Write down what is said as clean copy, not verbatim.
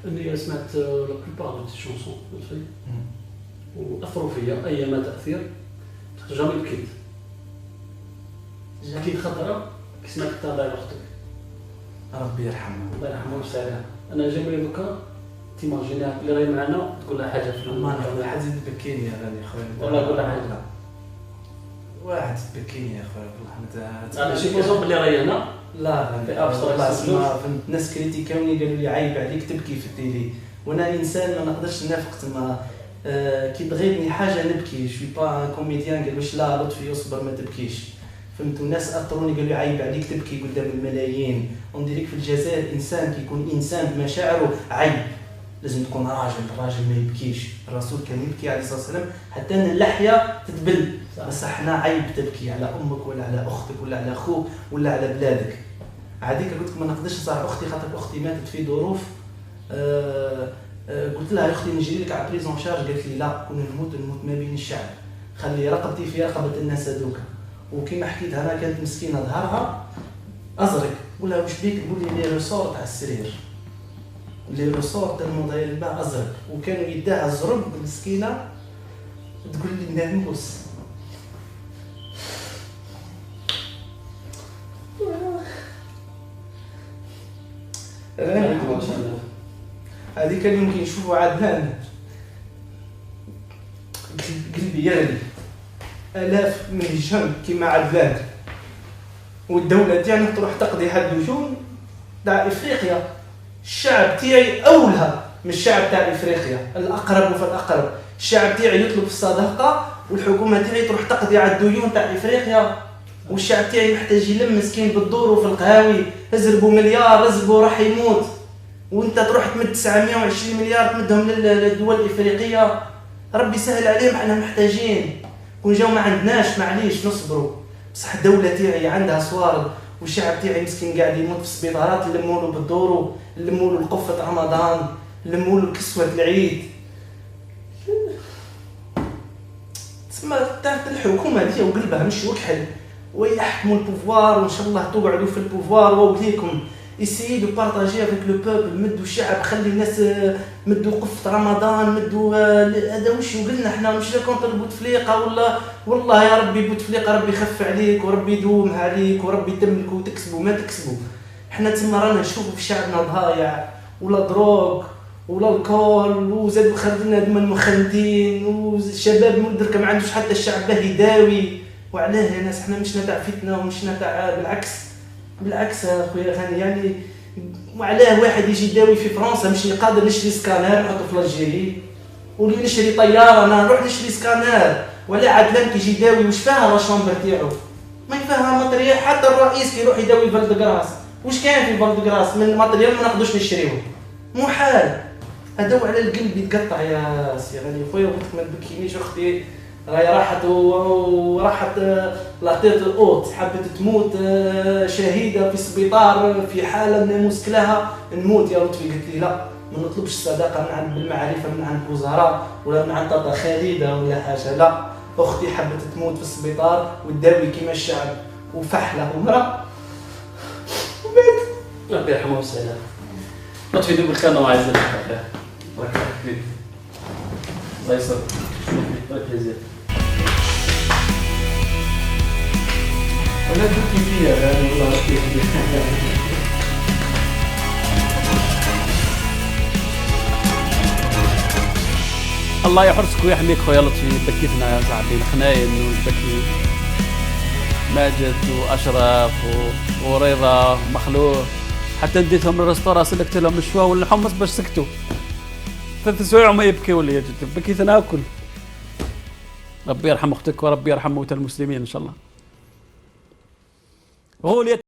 اني سمعت لا بلوبار دي شونسون واثروا فيا ايما تاثير. جامي بكيت خطره كي سمعت الله يرحمك ربي يرحمه الله يرحمه ويسعدها. انا جامي دوكا تيماجينيها اللي راهي معنا تقول لها حاجه في ما نقول حاجه تبكيني يا غالي خويا والله نقول لها حاجه واحد تبكيني يا خويا والله انا شي بوزون بلي راهي انا لا والله اسمع فهمت الناس كريتيكاوني قالوا لي عيب عليك تبكي في التيلي وانا انسان ما نقدرش نافق تما كي تغيبني حاجه نبكي شوي با كوميديان قال واش لا لطفي اصبر ما تبكيش فهمت. الناس اثروني قالوا لي عيب عليك تبكي قدام الملايين. ونديريك في الجزائر انسان كيكون انسان بمشاعره عيب لازم تكون راجل. الراجل ما يبكيش. الرسول كان يبكي عليه الصلاه والسلام حتى ان اللحيه تتبل. بس احنا عيب تبكي على امك ولا على اختك ولا على اخوك ولا على بلادك. عاديك قلت لك ما نقدرش نصارح اختي خاطر اختي ماتت في ظروف قلت لها يا اختي نجي لك على بريزون شارج قالت لي لا كون نموت ما بين الشعب خلي رقبتي في رقبه الناس هذوك. وكما حكيت انا كانت مسكينه ظهرها ازرق ولا واش بيك تقول لي لي ريسور تاع السرير لي ريسور تاع الموبايل الباع ازرق وكانوا يداها الزرق مسكينه تقول لي ناموس. هذيك اليوم كي نشوفوا عدنان قلبي يغلي. آلاف من الجن كيما عدنان والدولة تاعنا تروح تقضي حد ديون تاع افريقيا. الشعب تاعي اولى من الشعب تاع افريقيا الاقرب فالاقرب. الشعب تاعي يطلب الصدقه والحكومه تاعي تروح تقضي على الديون تاع افريقيا. والشعب تاعي محتاج يلم مسكين بالدور وفي القهاوي. ازربوا مليار ازربوا راح يموت وانت تروح تمد 920 مليار تمدهم للدول الافريقيه. ربي يسهل عليهم احنا محتاجين. كون جاو ما عندناش معليش نصبروا. بصح الدوله تاعي عندها صوارد والشعب تاعي مسكين قاعد يموت في السبيطارات. نلموا له بالدورو نلموا له القفه رمضان نلموا له كسوه العيد. تسمى تاعت الحكومه دي وقلبها مش وكحل ويحكموا البوفوار وان شاء الله تقعدوا في البوفوار ووليكم يسيي دو بارطاجي افيك لو بوبل. مدوا الشعب خلي الناس مدوا قفه رمضان مدوا هذا واش قلنا احنا مش كونتر بوتفليقه ولا والله يا ربي بوتفليقه ربي يخف عليك وربي يدومها عليك وربي يتملك وتكسبوا ما تكسبوا. احنا تما رانا نشوفوا في شعبنا ضايع ولا دروغ ولا الكول وزادوا خرجنا هذوما المخلدين والشباب مدرك ما عندوش حتى الشعب باه يداوي. وعلاه يا ناس احنا مش تاع فتنه ومش تاع بالعكس اخويا غاني يعني. وعلاه واحد يجي يداوي في فرنسا مش قادر نشري سكانر نحطو في الجيري ولي نشري طياره انا نروح نشري سكانر. ولا عدلان كيجي يداوي واش فيها لا شامبر تاعو ما يفهم ماتريال. حتى الرئيس كيروح يداوي فالدغراس واش كاين في فالدغراس من ماتريال ما نقدوش نشريوه محال. هذا على القلب يتقطع يا سي غالي خويا. قلت ما تبكينيش اختي راهي راحت لاطيت اوت حبت تموت شهيده في السبيطار في حاله ناموس كلاها نموت يا لطفي. قلت لي لا ما نطلبش الصداقه من عند بالمعرفه من عند وزراء ولا من عند طاطا خالده ولا حاجه لا. اختي حبت تموت في السبيطار وتداوي كيما الشعب وفحله ومراه ومات. ربي يرحمه ويسعدها. لطفي دوب كان عايز الحق الله يخليك الله يسر الله يجزيك. ولا تبكي فيها غالي والله ربي يهديك. الله يحرسك ويحميك خويا لطفي. بكيتنا يا صاحبي الخناين والبكي ماجد واشرف ورضا ومخلوق حتى نديتهم للريستوران سلكت لهم الشوا والحمص باش سكتوا 3 سوايع وما يبكيوا لي. بكيت انا اكل. ربي يرحم اختك وربي يرحم موتى المسلمين ان شاء الله. غول